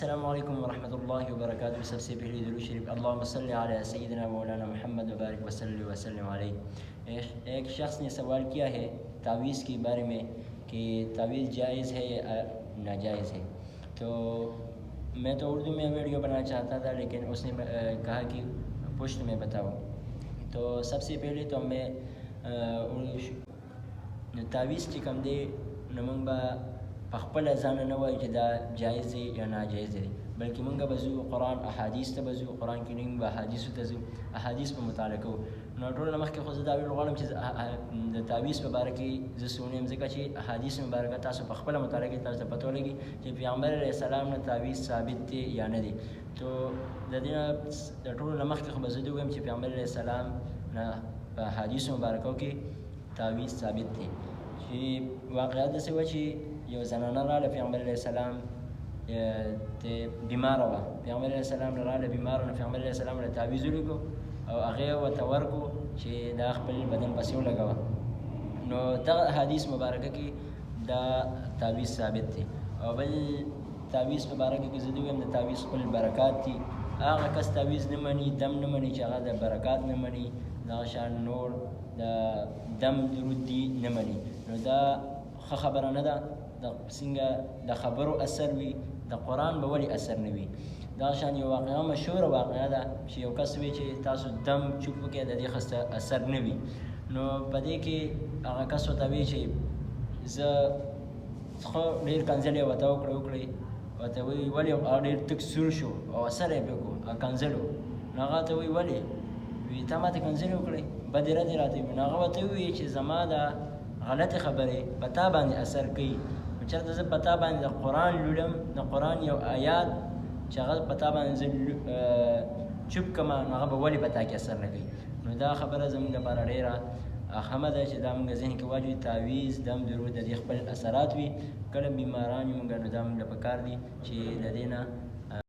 السلام عليكم ورحمة الله وبركاته. सबसे पहले दुरूद शरीफ अल्लाहुम्मा सल्ली अला सय्यिदिना मौलाना मोहम्मद व बारिक वसल्लम वसल्लम अलैहि। एक शख्स ने सवाल किया है तावीज़ के बारे में कि तावीज़ जायज़ है या नाजायज़ है। तो मैं तो उर्दू में वीडियो बनाना चाहता था, लेकिन उसने कहा कि पुश्त में बताओ। तो सबसे पहले तो मैं तावीज़ چې کوم دی نو موږ به په خپله ځانه نه وایو چې دا جایز دی یا ناجایز دی، بلکې موږ به ځو قرآن احادیث ته به ځو، قرآن کریم به احادیثو ته ځو، احادیث به مطالعه کوو. نو ټولو نه مخکې خو زه دا ویل غواړم چې د تعویض په باره کې زه څه ونیم، ځکه چې احادیث مبارکه تاسو په خپله مطالعه کې تاسو ته پته ولګي چې پیغمبر علیه السلام نه تعویض ثابت دی یا نه دی. تو د دې نه د ټولو نه مخکې خو به زه دې ووایم چې پیغمبر علیه السلام نه په احادیثو مبارکو کې تعویض ثابت دی. چې واقعیت داسې وه چې یو زنانه راله پیغمبر علیه السلام بیماره وه، پیغمبر علیه السلام راله بیماره، نو پیغمبر علیه السلام له تعویض ولیکو او هغې ورته ورکړو چې دا خپل بدن پسې ولګوه. نو دغه احادیث مبارکه کې دا تعویض ثابت دی. او بل تعویض په باره کې زه دې ویم د تعویض خپل برکات دي. هغه کس تعویض نه مني، دم نه مني، چې هغه د برکات نه مني، دغه شان نور د دم درود دي نه مني، نو دا ښه خبره نه ده. څنګه د خبرو اثر وي، د قرآن به ولې اثر نه وي. دغه شان یو واقعه مشهوره واقعه ده چې یو کس وی چې تاسو دم چوپ وکړئ د دې خسته اثر نه وي. نو په دې کې هغه کس ورته وی چې زه خو ډېر کنځل یې ورته وکړئ، ورته وی ولې ډېر تک سور شو او اثر یې پرې کړو کنځل و. نو هغه ته وی ولې؟ وی تا ماته کنځلې وکړئ، بدې ردې راته وي. نو هغه ورته ووایي چې زما دا غلطې خبرې په تا باندې اثر کوي. نو چېرته زه په تا باندې د قرآن لولم، د قرآن یو آیات چې هغه په تا باندې زه چوپ کړم، نو هغه به ولې په تا کې اثر نه کوي. نو دا خبره زموږ لپاره ډېره اهمه ده چې دا موږ ذهن کې واچوي. تعویض، دم، درود د دې خپل اثرات وي. کله بیماران یو موږ، نو دا موږ له پکار دي چې د دې نه